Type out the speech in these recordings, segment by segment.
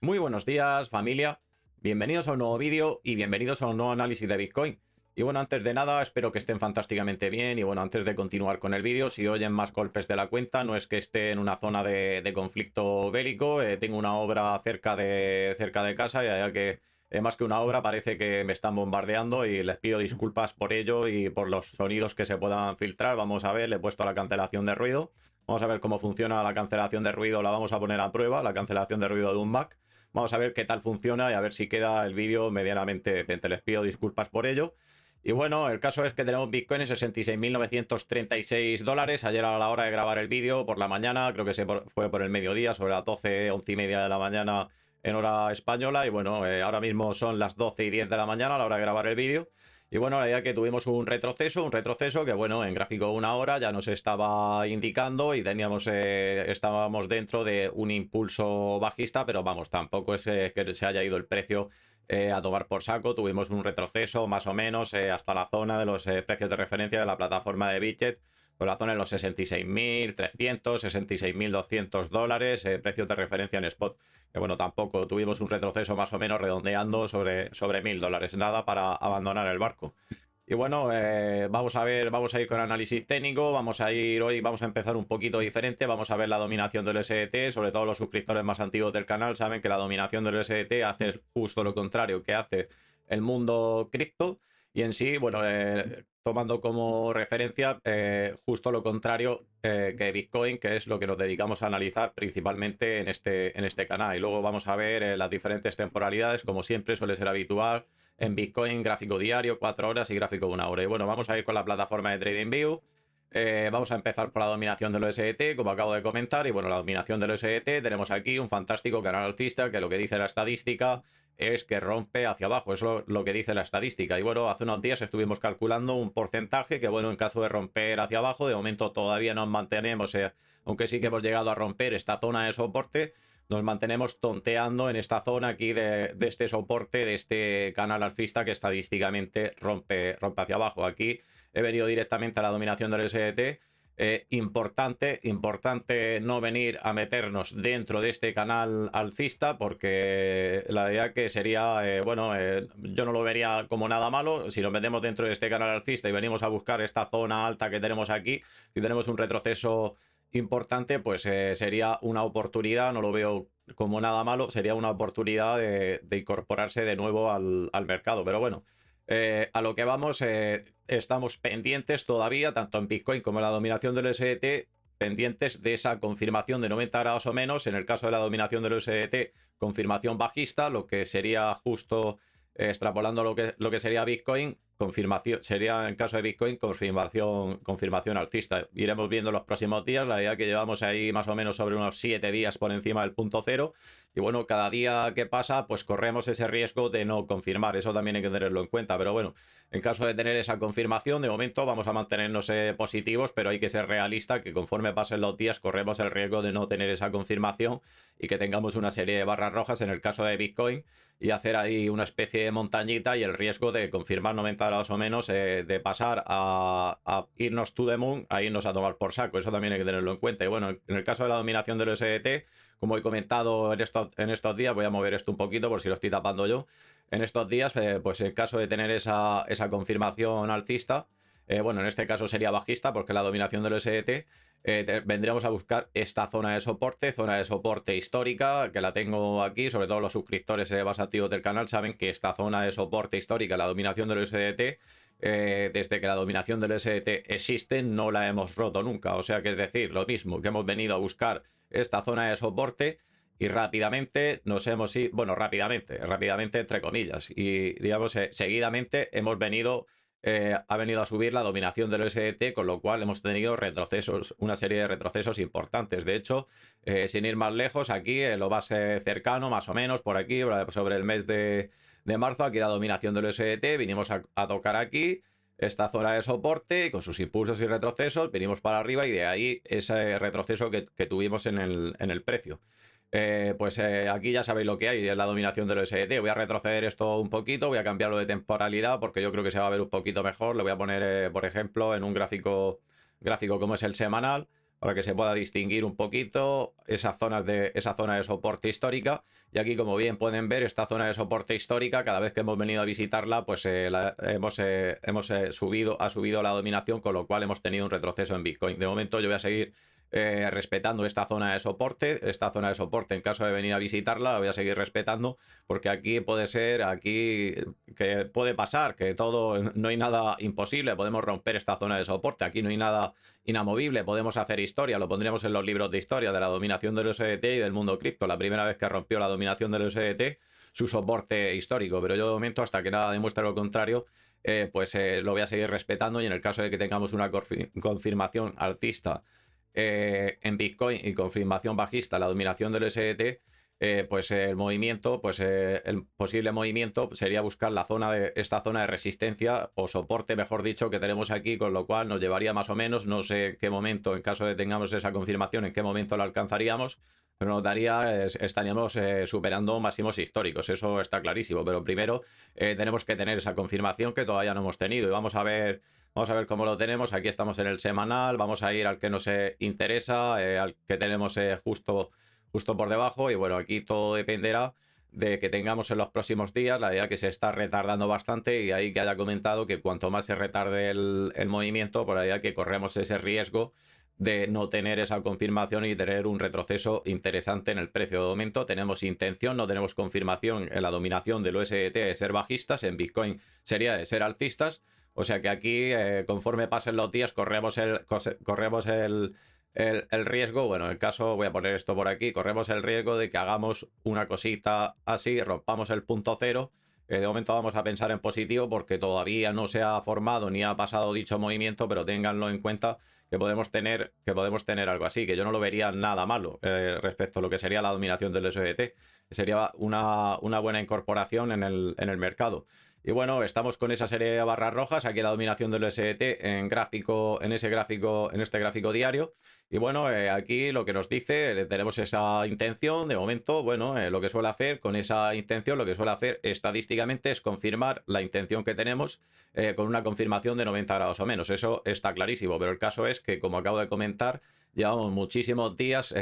Muy buenos días, familia. Bienvenidos a un nuevo vídeo y bienvenidos a un nuevo análisis de Bitcoin. Y bueno, antes de nada, espero que estén fantásticamente bien. Y bueno, antes de continuar con el vídeo, si oyen más golpes de la cuenta, no es que esté en una zona de conflicto bélico. Tengo una obra cerca de casa, ya que más que una obra parece que me están bombardeando y les pido disculpas por ello y por los sonidos que se puedan filtrar. Vamos a ver, le he puesto la cancelación de ruido. Vamos a ver cómo funciona la cancelación de ruido. La vamos a poner a prueba, la cancelación de ruido de un Mac. Vamos a ver qué tal funciona y a ver si queda el vídeo medianamente decente. Les pido disculpas por ello. Y bueno, el caso es que tenemos Bitcoin en 66.936 dólares. Ayer a la hora de grabar el vídeo, por la mañana, creo que fue por el mediodía, sobre las 12, 11 y media de la mañana en hora española. Y bueno, ahora mismo son las 12 y 10 de la mañana a la hora de grabar el vídeo. Y bueno, la idea es que tuvimos un retroceso que bueno, en gráfico 1 hora ya nos estaba indicando y estábamos dentro de un impulso bajista, pero vamos, tampoco es que se haya ido el precio a tomar por saco. Tuvimos un retroceso más o menos hasta la zona de los precios de referencia de la plataforma de Bitget, por la zona de los 66.300, 66.200 dólares, precios de referencia en spot. Que bueno, tampoco tuvimos un retroceso más o menos redondeando sobre 1.000 dólares, nada para abandonar el barco. Y bueno, vamos a ir con análisis técnico, vamos a empezar un poquito diferente, vamos a ver la dominación del SDT, sobre todo los suscriptores más antiguos del canal saben que la dominación del SDT hace justo lo contrario que hace el mundo cripto. Y en sí, bueno, tomando como referencia justo lo contrario que Bitcoin, que es lo que nos dedicamos a analizar principalmente en este canal. Y luego vamos a ver las diferentes temporalidades, como siempre suele ser habitual, en Bitcoin, gráfico diario, 4 horas y gráfico 1 hora. Y bueno, vamos a ir con la plataforma de TradingView. Vamos a empezar por la dominación del USDT, como acabo de comentar. Y bueno, la dominación del USDT, tenemos aquí un fantástico canal alcista que lo que dice la estadística es que rompe hacia abajo. Eso es lo que dice la estadística. Y bueno, hace unos días estuvimos calculando un porcentaje que, bueno, en caso de romper hacia abajo, de momento todavía nos mantenemos, aunque sí que hemos llegado a romper esta zona de soporte, nos mantenemos tonteando en esta zona aquí de este soporte, de este canal alcista que estadísticamente rompe hacia abajo. Aquí he venido directamente a la dominación del SDT. Importante no venir a meternos dentro de este canal alcista, porque la idea que sería, yo no lo vería como nada malo. Si nos metemos dentro de este canal alcista y venimos a buscar esta zona alta que tenemos aquí, si tenemos un retroceso importante, pues sería una oportunidad, no lo veo como nada malo, sería una oportunidad de incorporarse de nuevo al mercado. Pero bueno, a lo que vamos, estamos pendientes todavía, tanto en Bitcoin como en la dominación del USDT, pendientes de esa confirmación de 90 grados o menos. En el caso de la dominación del USDT, confirmación bajista, lo que sería justo extrapolando lo que sería Bitcoin, confirmación, sería en caso de Bitcoin, confirmación alcista. Iremos viendo los próximos días, la idea que llevamos ahí más o menos sobre unos 7 días por encima del punto cero. Y bueno, cada día que pasa, pues corremos ese riesgo de no confirmar. Eso también hay que tenerlo en cuenta. Pero bueno, en caso de tener esa confirmación, de momento vamos a mantenernos positivos, pero hay que ser realista que conforme pasen los días corremos el riesgo de no tener esa confirmación y que tengamos una serie de barras rojas en el caso de Bitcoin y hacer ahí una especie de montañita y el riesgo de confirmar 90 grados o menos, de pasar a irnos to the moon, a irnos a tomar por saco. Eso también hay que tenerlo en cuenta. Y bueno, en el caso de la dominación del USDT, como he comentado en estos días, voy a mover esto un poquito por si lo estoy tapando yo. En estos días, pues en caso de tener esa confirmación alcista, bueno, en este caso sería bajista porque la dominación del USDT, vendríamos a buscar esta zona de soporte histórica, que la tengo aquí. Sobre todo los suscriptores más activos del canal saben que esta zona de soporte histórica, la dominación del USDT, desde que la dominación del USDT existe, no la hemos roto nunca. O sea que es decir, lo mismo que hemos venido a buscar esta zona de soporte y rápidamente nos hemos ido, bueno, rápidamente entre comillas, y digamos, seguidamente ha venido a subir la dominación del USDT, con lo cual hemos tenido retrocesos, una serie de retrocesos importantes. De hecho, sin ir más lejos, aquí lo más cercano, más o menos, por aquí, sobre el mes de marzo, aquí la dominación del USDT, vinimos a tocar aquí esta zona de soporte con sus impulsos y retrocesos, venimos para arriba y de ahí ese retroceso que tuvimos en el precio. Aquí ya sabéis lo que hay, es la dominación del USDT. Voy a retroceder esto un poquito, voy a cambiarlo de temporalidad porque yo creo que se va a ver un poquito mejor. Le voy a poner, por ejemplo, en un gráfico como es el semanal, para que se pueda distinguir un poquito esa zona de soporte histórica. Y aquí, como bien pueden ver, esta zona de soporte histórica, cada vez que hemos venido a visitarla, pues ha subido la dominación, con lo cual hemos tenido un retroceso en Bitcoin. De momento yo voy a seguir respetando esta zona de soporte. Esta zona de soporte, en caso de venir a visitarla, la voy a seguir respetando, porque aquí puede ser, aquí que puede pasar, que todo, no hay nada imposible, podemos romper esta zona de soporte, aquí no hay nada inamovible, podemos hacer historia, lo pondríamos en los libros de historia de la dominación del USDT y del mundo cripto, la primera vez que rompió la dominación del USDT, su soporte histórico, pero yo de momento, hasta que nada demuestre lo contrario, lo voy a seguir respetando, y en el caso de que tengamos una confirmación alcista en Bitcoin y confirmación bajista, la dominación del USDT, el movimiento, el posible movimiento sería buscar esta zona de resistencia o soporte, mejor dicho, que tenemos aquí, con lo cual nos llevaría más o menos, no sé en qué momento, en caso de tengamos esa confirmación, en qué momento la alcanzaríamos, pero nos daría, estaríamos superando máximos históricos, eso está clarísimo, pero primero tenemos que tener esa confirmación, que todavía no hemos tenido, y vamos a ver. Vamos a ver cómo lo tenemos. Aquí estamos en el semanal. Vamos a ir al que nos interesa, al que tenemos justo por debajo. Y bueno, aquí todo dependerá de que tengamos en los próximos días. La idea que se está retardando bastante, y ahí que haya comentado que cuanto más se retarde el movimiento, por la idea que corremos ese riesgo de no tener esa confirmación y tener un retroceso interesante en el precio. De momento tenemos intención, no tenemos confirmación en la dominación del USDT de ser bajistas, en Bitcoin sería de ser alcistas. O sea que aquí, conforme pasen los días, corremos el riesgo. Bueno, en el caso, voy a poner esto por aquí, corremos el riesgo de que hagamos una cosita así, rompamos el punto cero. De momento vamos a pensar en positivo, porque todavía no se ha formado ni ha pasado dicho movimiento, pero ténganlo en cuenta que podemos tener algo así, que yo no lo vería nada malo respecto a lo que sería la dominación del SDT. Sería una buena incorporación en el mercado. Y bueno, estamos con esa serie de barras rojas, aquí la dominación del USDT en este gráfico diario. Y bueno, aquí lo que nos dice, tenemos esa intención, de momento, bueno, lo que suele hacer con esa intención, lo que suele hacer estadísticamente es confirmar la intención que tenemos con una confirmación de 90 grados o menos. Eso está clarísimo, pero el caso es que, como acabo de comentar, llevamos muchísimos días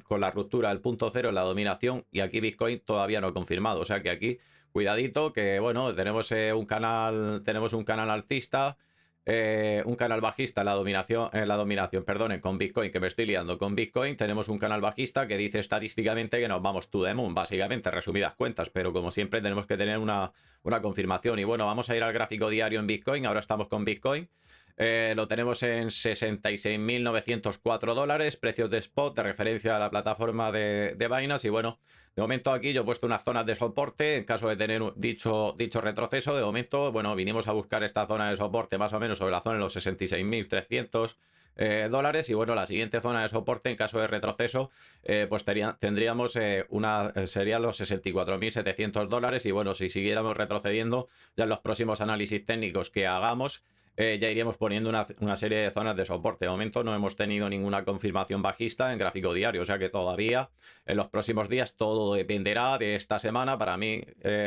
con la ruptura del punto cero en la dominación, y aquí Bitcoin todavía no ha confirmado. O sea que aquí cuidadito, que bueno, tenemos un canal alcista, un canal bajista perdonen, con Bitcoin, que me estoy liando con Bitcoin. Tenemos un canal bajista que dice estadísticamente que nos vamos to the moon, básicamente, resumidas cuentas, pero como siempre tenemos que tener una confirmación. Y bueno, vamos a ir al gráfico diario en Bitcoin. Ahora estamos con Bitcoin. Lo tenemos en $66.904, precios de spot de referencia a la plataforma de Binance. Y bueno, de momento aquí yo he puesto unas zonas de soporte en caso de tener dicho retroceso. De momento, bueno, vinimos a buscar esta zona de soporte más o menos sobre la zona de los $66.300. Y bueno, la siguiente zona de soporte en caso de retroceso, tendríamos serían los $64.700. Y bueno, si siguiéramos retrocediendo, ya en los próximos análisis técnicos que hagamos, ya iríamos poniendo una serie de zonas de soporte. De momento no hemos tenido ninguna confirmación bajista en gráfico diario, o sea que todavía en los próximos días todo dependerá de esta semana. Para mí,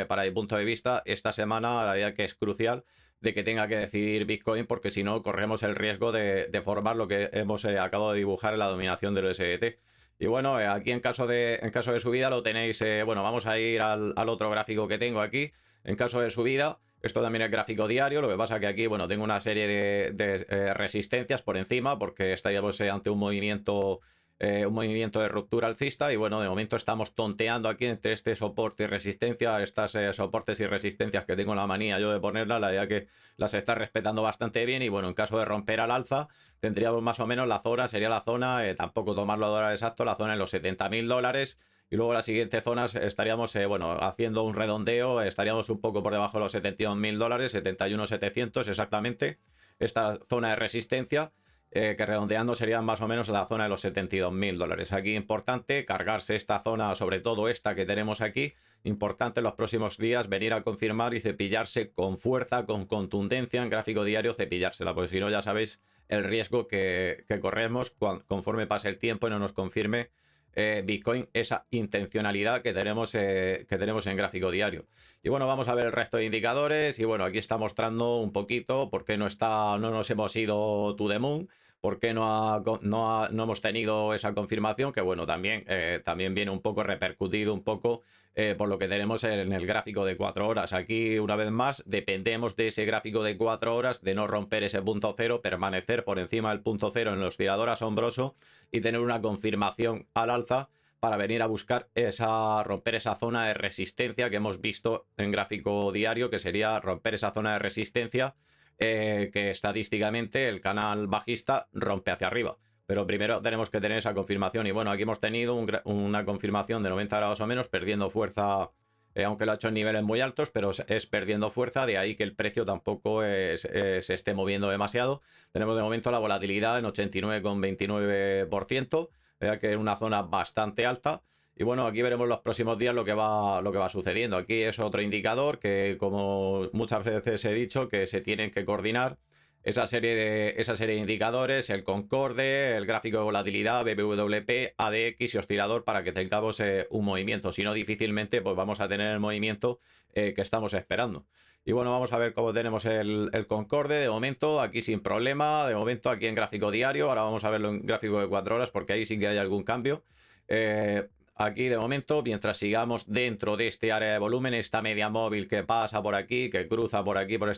para mi punto de vista, esta semana la idea que es crucial de que tenga que decidir Bitcoin, porque si no corremos el riesgo de formar lo que hemos acabado de dibujar en la dominación del USDT. Y bueno, aquí en caso de subida lo tenéis, bueno, vamos a ir al otro gráfico que tengo aquí. En caso de subida, esto también es gráfico diario, lo que pasa que aquí, bueno, tengo una serie de resistencias por encima, porque estaríamos ante un movimiento de ruptura alcista. Y bueno, de momento estamos tonteando aquí entre este soporte y resistencia, estas soportes y resistencias que tengo la manía yo de ponerlas, la idea que las está respetando bastante bien. Y bueno, en caso de romper al alza, tendríamos más o menos la zona, sería la zona, tampoco tomarlo a dólar exacto, la zona en los $70.000. Y luego las siguientes zonas estaríamos, bueno, haciendo un redondeo, estaríamos un poco por debajo de los $72.000, 71.700 exactamente, esta zona de resistencia, que redondeando serían más o menos la zona de los $72.000. Aquí importante cargarse esta zona, sobre todo esta que tenemos aquí, importante en los próximos días venir a confirmar y cepillarse con fuerza, con contundencia en gráfico diario, cepillársela, porque si no ya sabéis el riesgo que corremos conforme pase el tiempo y no nos confirme Bitcoin esa intencionalidad que tenemos en gráfico diario. Y bueno, vamos a ver el resto de indicadores. Y bueno, aquí está mostrando un poquito por qué no nos hemos ido to the moon. por qué no hemos tenido esa confirmación, que bueno, también viene un poco repercutido un poco por lo que tenemos en el gráfico de 4 horas. Aquí, una vez más, dependemos de ese gráfico de 4 horas, de no romper ese punto cero, permanecer por encima del punto cero en el oscilador asombroso y tener una confirmación al alza para venir a buscar romper esa zona de resistencia que hemos visto en gráfico diario, que sería romper esa zona de resistencia que estadísticamente el canal bajista rompe hacia arriba. Pero primero tenemos que tener esa confirmación. Y bueno, aquí hemos tenido una confirmación de 90 grados o menos, perdiendo fuerza, aunque lo ha hecho en niveles muy altos, pero es perdiendo fuerza. De ahí que el precio tampoco se esté moviendo demasiado. Tenemos de momento la volatilidad en 89,29%, que es una zona bastante alta. Y bueno, aquí veremos los próximos días lo que va sucediendo. Aquí es otro indicador que, como muchas veces he dicho, que se tienen que coordinar esa serie de indicadores, el concorde, el gráfico de volatilidad, BBWP, ADX y oscilador, para que tengamos un movimiento. Si no, difícilmente pues vamos a tener el movimiento que estamos esperando. Y bueno, vamos a ver cómo tenemos el concorde. De momento, aquí sin problema. De momento, aquí en gráfico diario. Ahora vamos a verlo en gráfico de 4 horas, porque ahí sí que hay algún cambio. Aquí de momento, mientras sigamos dentro de este área de volumen, esta media móvil que pasa por aquí, que cruza por aquí, por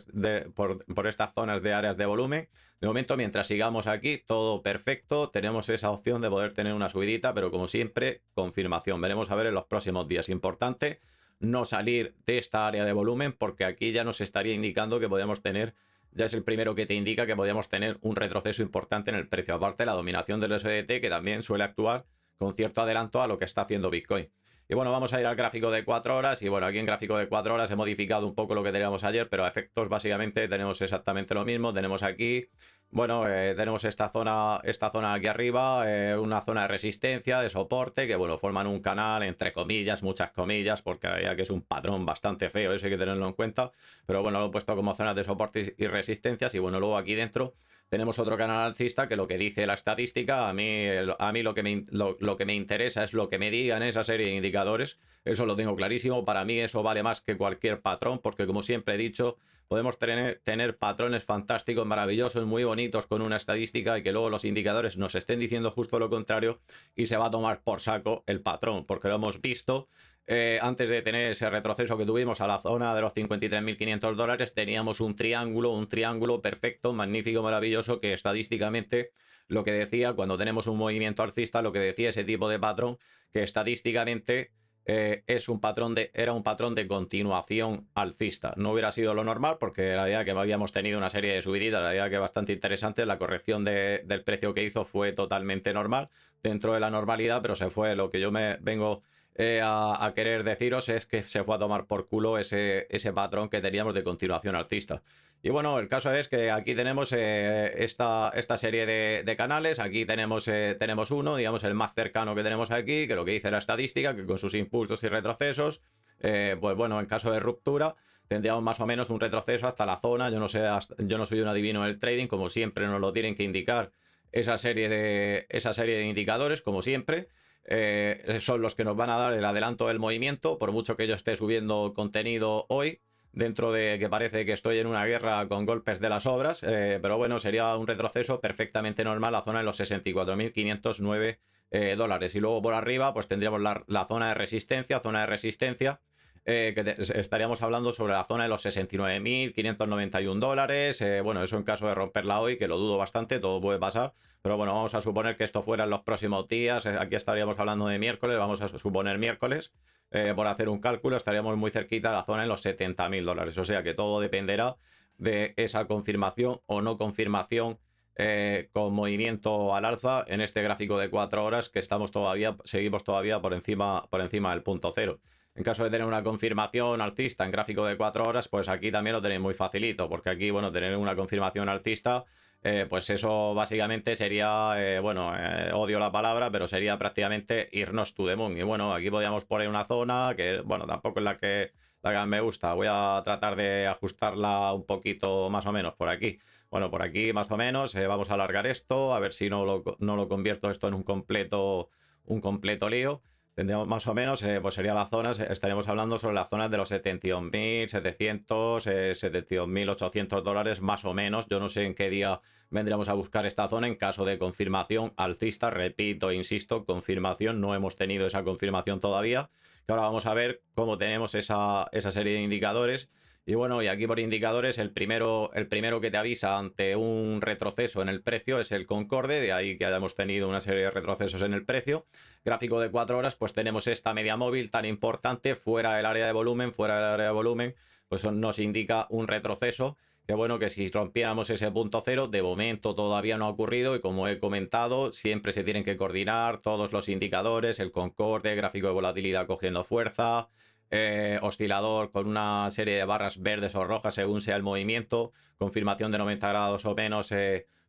estas zonas de áreas de volumen, de momento, mientras sigamos aquí, todo perfecto. Tenemos esa opción de poder tener una subidita, pero como siempre, confirmación. Veremos a ver en los próximos días. Importante no salir de esta área de volumen, porque aquí ya nos estaría indicando que podemos tener, ya es el primero que te indica que podríamos tener un retroceso importante en el precio. Aparte, la dominación del USDT, que también suele actuar con cierto adelanto a lo que está haciendo Bitcoin. Y bueno, vamos a ir al gráfico de 4 horas. Y bueno, aquí en gráfico de 4 horas he modificado un poco lo que teníamos ayer, pero a efectos básicamente tenemos exactamente lo mismo. Tenemos aquí, bueno, tenemos esta zona aquí arriba, una zona de resistencia, de soporte, que bueno, forman un canal, entre comillas, muchas comillas, porque la verdad que es un patrón bastante feo, eso hay que tenerlo en cuenta. Pero bueno, lo he puesto como zonas de soporte y resistencias. Y bueno, luego aquí dentro tenemos otro canal alcista, que lo que dice la estadística, a mí lo que me interesa es lo que me digan esa serie de indicadores. Eso lo tengo clarísimo. Para mí eso vale más que cualquier patrón, porque como siempre he dicho, podemos tener patrones fantásticos, maravillosos, muy bonitos con una estadística, y que luego los indicadores nos estén diciendo justo lo contrario y se va a tomar por saco el patrón, porque lo hemos visto. Antes de tener ese retroceso que tuvimos a la zona de los 53.500 dólares, teníamos un triángulo perfecto, magnífico, maravilloso, que estadísticamente lo que decía, cuando tenemos un movimiento alcista, lo que decía ese tipo de patrón, que estadísticamente era un patrón de continuación alcista. No hubiera sido lo normal, porque la idea que habíamos tenido una serie de subiditas, la idea que bastante interesante, la corrección del precio que hizo fue totalmente normal, dentro de la normalidad, pero se fue. Lo que yo me vengo a querer deciros es que se fue a tomar por culo ese patrón que teníamos de continuación alcista. Y bueno, el caso es que aquí tenemos esta serie de canales. Aquí tenemos uno, digamos, el más cercano que tenemos aquí, que lo que dice la estadística, que con sus impulsos y retrocesos, pues bueno, en caso de ruptura tendríamos más o menos un retroceso hasta la zona. Yo no sé, yo no soy un adivino del trading, como siempre nos lo tienen que indicar esa serie de indicadores, como siempre. Son los que nos van a dar el adelanto del movimiento, por mucho que yo esté subiendo contenido hoy, dentro de que parece que estoy en una guerra con golpes de las obras, pero bueno, sería un retroceso perfectamente normal, la zona de los 64.509 dólares. Y luego por arriba pues tendríamos la zona de resistencia, estaríamos hablando sobre la zona de los 69.591 dólares. Bueno, eso en caso de romperla hoy, que lo dudo bastante, todo puede pasar. Pero bueno, vamos a suponer que esto fuera en los próximos días. Aquí estaríamos hablando de miércoles, vamos a suponer miércoles. Por hacer un cálculo, estaríamos muy cerquita de la zona de los 70.000 dólares. O sea que todo dependerá de esa confirmación o no confirmación con movimiento al alza en este gráfico de 4 horas, que seguimos todavía por encima del punto cero. En caso de tener una confirmación alcista en gráfico de 4 horas, pues aquí también lo tenéis muy facilito, porque aquí, bueno, tener una confirmación alcista, pues eso básicamente sería, odio la palabra, pero sería prácticamente irnos to the moon. Y bueno, aquí podríamos poner una zona que, bueno, tampoco es la que me gusta. Voy a tratar de ajustarla un poquito más o menos por aquí. Bueno, por aquí más o menos, vamos a alargar esto, a ver si no lo convierto esto en un completo lío. Tendríamos más o menos, pues sería la zona, estaríamos hablando sobre las zonas de los 72.700, 72.800 dólares, más o menos. Yo no sé en qué día vendríamos a buscar esta zona en caso de confirmación alcista. Repito, insisto, confirmación, no hemos tenido esa confirmación todavía, que ahora vamos a ver cómo tenemos esa serie de indicadores. Y bueno, y aquí por indicadores, el primero que te avisa ante un retroceso en el precio es el Concorde, de ahí que hayamos tenido una serie de retrocesos en el precio. Gráfico de 4 horas, pues tenemos esta media móvil tan importante fuera del área de volumen, pues nos indica un retroceso. Que bueno, que si rompiéramos ese punto cero, de momento todavía no ha ocurrido y como he comentado, siempre se tienen que coordinar todos los indicadores, el Concorde, gráfico de volatilidad cogiendo fuerza, oscilador con una serie de barras verdes o rojas según sea el movimiento, confirmación de 90 grados o menos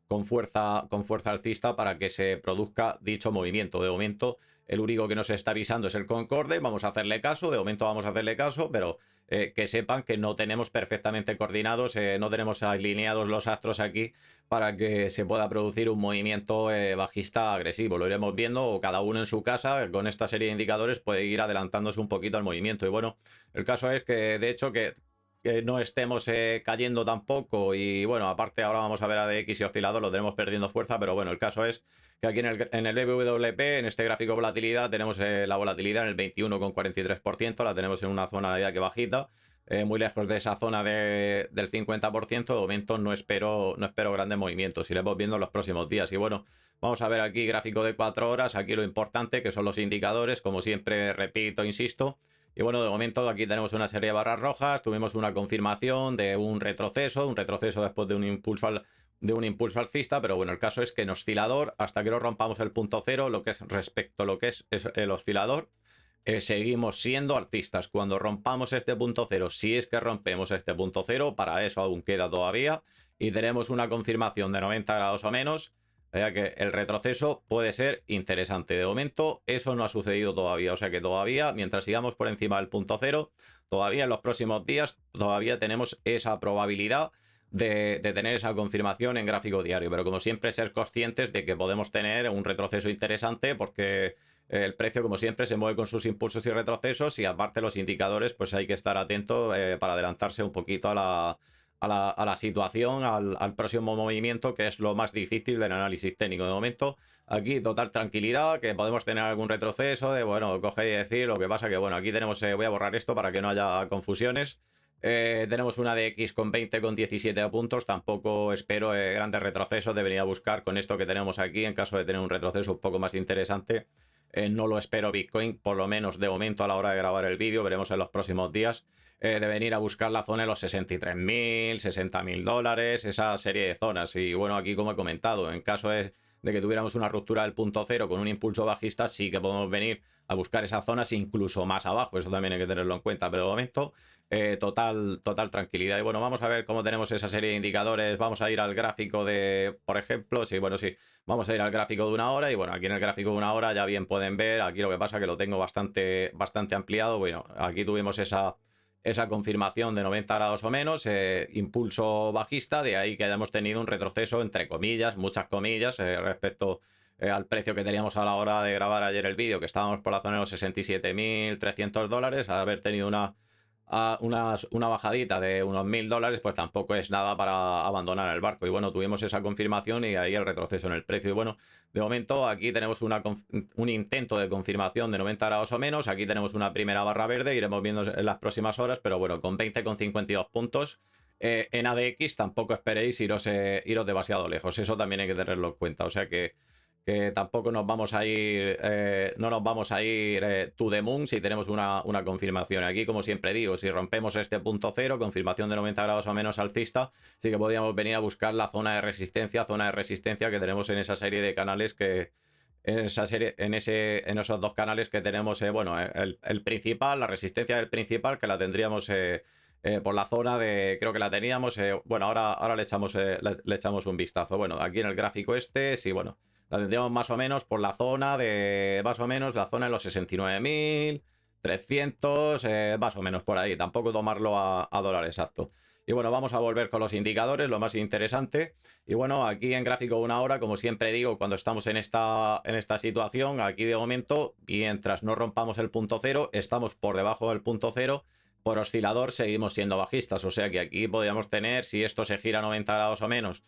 con fuerza alcista para que se produzca dicho movimiento. De momento, el único que nos está avisando es el Concorde, vamos a hacerle caso, de momento vamos a hacerle caso, pero que sepan que no tenemos perfectamente coordinados, no tenemos alineados los astros aquí para que se pueda producir un movimiento bajista agresivo. Lo iremos viendo, o cada uno en su casa, con esta serie de indicadores puede ir adelantándose un poquito al movimiento. Y bueno, el caso es que de hecho que no estemos cayendo tampoco. Y bueno, aparte ahora vamos a ver ADX y oscilador, lo tenemos perdiendo fuerza, pero bueno, el caso es que aquí en el BWP, en este gráfico de volatilidad, tenemos la volatilidad en el 21,43%, la tenemos en una zona ya que bajita, muy lejos de esa zona del 50%. De momento no espero grandes movimientos, iremos viendo en los próximos días. Y bueno, vamos a ver aquí gráfico de 4 horas, aquí lo importante que son los indicadores, como siempre repito, insisto. Y bueno, de momento aquí tenemos una serie de barras rojas, tuvimos una confirmación de un retroceso después de un impulso alcista, pero bueno, el caso es que en oscilador, hasta que no rompamos el punto cero, lo que es respecto a lo que es el oscilador, seguimos siendo alcistas. Cuando rompamos este punto cero, si es que rompemos este punto cero, para eso aún queda todavía, y tenemos una confirmación de 90 grados o menos, o sea que el retroceso puede ser interesante. De momento eso no ha sucedido todavía, o sea que todavía, mientras sigamos por encima del punto cero, todavía en los próximos días, todavía tenemos esa probabilidad de tener esa confirmación en gráfico diario. Pero como siempre, ser conscientes de que podemos tener un retroceso interesante porque el precio, como siempre, se mueve con sus impulsos y retrocesos, y aparte los indicadores, pues hay que estar atento para adelantarse un poquito a la situación, al próximo movimiento, que es lo más difícil del análisis técnico. De momento, aquí total tranquilidad, que podemos tener algún retroceso de, bueno, coger y decir, lo que pasa que, bueno, aquí tenemos, voy a borrar esto para que no haya confusiones. Tenemos una DX con 20 con 17 puntos, tampoco espero grandes retrocesos, debería buscar con esto que tenemos aquí, en caso de tener un retroceso un poco más interesante. No lo espero Bitcoin, por lo menos de momento a la hora de grabar el vídeo, veremos en los próximos días, de venir a buscar la zona de los 63.000, 60.000 dólares, esa serie de zonas. Y bueno, aquí como he comentado, en caso de que tuviéramos una ruptura del punto cero con un impulso bajista, sí que podemos venir a buscar esas zonas incluso más abajo, eso también hay que tenerlo en cuenta, pero de momento total tranquilidad. Y bueno, vamos a ver cómo tenemos esa serie de indicadores. Vamos a ir al gráfico de, por ejemplo, sí, bueno, sí, vamos a ir al gráfico de una hora. Y bueno, aquí en el gráfico de una hora ya bien pueden ver, aquí lo que pasa es que lo tengo bastante ampliado. Bueno, aquí tuvimos esa confirmación de 90 grados o menos, impulso bajista, de ahí que hayamos tenido un retroceso, entre comillas, muchas comillas, respecto al precio que teníamos a la hora de grabar ayer el vídeo, que estábamos por la zona de los 67.300 dólares, haber tenido una bajadita de unos 1.000 dólares, pues tampoco es nada para abandonar el barco. Y bueno, tuvimos esa confirmación y ahí el retroceso en el precio. Y bueno, de momento aquí tenemos un intento de confirmación de 90 grados o menos. Aquí tenemos una primera barra verde, iremos viendo en las próximas horas, pero bueno, con 20,52 puntos. En ADX tampoco esperéis iros demasiado lejos, eso también hay que tenerlo en cuenta. O sea que tampoco nos vamos a ir, no nos vamos a ir to the moon si tenemos una confirmación. Aquí, como siempre digo, si rompemos este punto cero, confirmación de 90 grados o menos alcista, sí que podríamos venir a buscar la zona de resistencia que tenemos en esa serie de canales en esos dos canales que tenemos, bueno, el principal, la resistencia del principal, que la tendríamos por la zona de, creo que la teníamos, bueno, ahora le echamos un vistazo. Bueno, aquí en el gráfico sí, bueno, la tendríamos más o menos por la zona de, más o menos la zona de los 69.300, más o menos por ahí, tampoco tomarlo a dólar exacto. Y bueno, vamos a volver con los indicadores, lo más interesante. Y bueno, aquí en gráfico de una hora, como siempre digo, cuando estamos en esta situación, aquí de momento, mientras no rompamos el punto cero, estamos por debajo del punto cero. Por oscilador seguimos siendo bajistas, o sea que aquí podríamos tener, si esto se gira 90 grados o menos,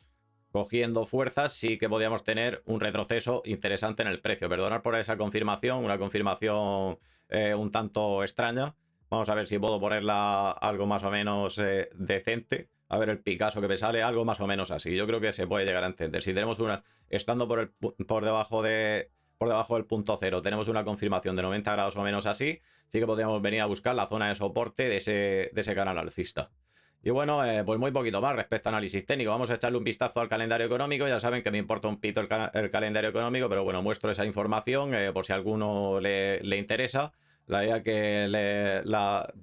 cogiendo fuerzas, sí que podíamos tener un retroceso interesante en el precio. Perdonad por esa confirmación, una confirmación un tanto extraña. Vamos a ver si puedo ponerla algo más o menos decente. A ver el Picasso que me sale, algo más o menos así. Yo creo que se puede llegar a entender. Si tenemos una, estando por debajo del punto cero, tenemos una confirmación de 90 grados o menos así, sí que podríamos venir a buscar la zona de soporte de ese canal alcista. Y bueno, pues muy poquito más respecto a análisis técnico. Vamos a echarle un vistazo al calendario económico. Ya saben que me importa un pito el calendario económico, pero bueno, muestro esa información por si a alguno le interesa. La idea que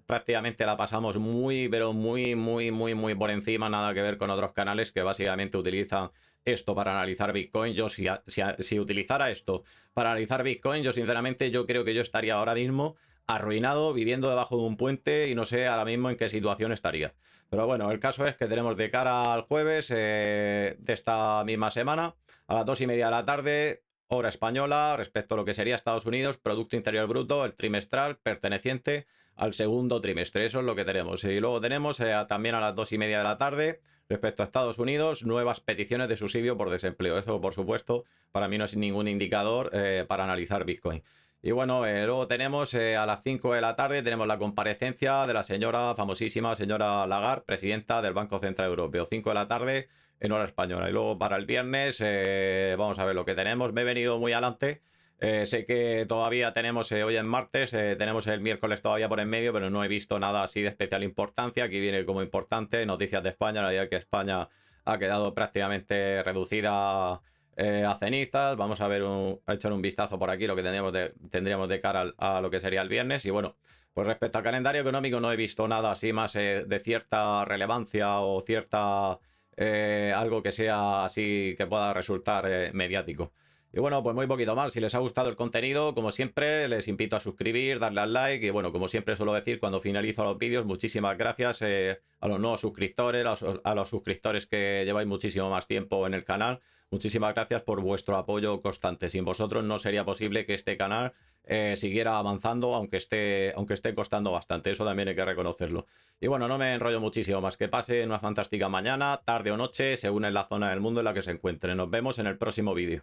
prácticamente la pasamos muy, pero muy por encima. Nada que ver con otros canales que básicamente utilizan esto para analizar Bitcoin. Yo si utilizara esto para analizar Bitcoin, yo sinceramente yo creo que yo estaría ahora mismo arruinado, viviendo debajo de un puente y no sé ahora mismo en qué situación estaría. Pero bueno, el caso es que tenemos de cara al jueves de esta misma semana, a las 2:30 de la tarde, hora española, respecto a lo que sería Estados Unidos, Producto Interior Bruto, el trimestral perteneciente al segundo trimestre. Eso es lo que tenemos. Y luego tenemos también a las 2:30 de la tarde, respecto a Estados Unidos, nuevas peticiones de subsidio por desempleo. Eso, por supuesto, para mí no es ningún indicador para analizar Bitcoin. Y bueno, luego tenemos a las 5 de la tarde, tenemos la comparecencia de la señora, famosísima señora Lagarde, presidenta del Banco Central Europeo. 5 de la tarde en hora española. Y luego para el viernes, vamos a ver lo que tenemos. Me he venido muy adelante. Sé que todavía tenemos, hoy en martes, tenemos el miércoles todavía por en medio, pero no he visto nada así de especial importancia. Aquí viene como importante noticias de España, la idea es que España ha quedado prácticamente reducida a cenizas. Vamos a ver a echar un vistazo por aquí lo que tendríamos de cara a lo que sería el viernes. Y bueno, pues respecto al calendario económico no he visto nada así más de cierta relevancia o cierta algo que sea así que pueda resultar mediático. Y bueno, pues muy poquito más. Si les ha gustado el contenido, como siempre, les invito a suscribir, darle al like. Y bueno, como siempre suelo decir cuando finalizo los vídeos, muchísimas gracias a los nuevos suscriptores, a los suscriptores que lleváis muchísimo más tiempo en el canal. Muchísimas gracias por vuestro apoyo constante. Sin vosotros no sería posible que este canal siguiera avanzando, aunque esté costando bastante. Eso también hay que reconocerlo. Y bueno, no me enrollo muchísimo más. Que pase una fantástica mañana, tarde o noche, según en la zona del mundo en la que se encuentre. Nos vemos en el próximo vídeo.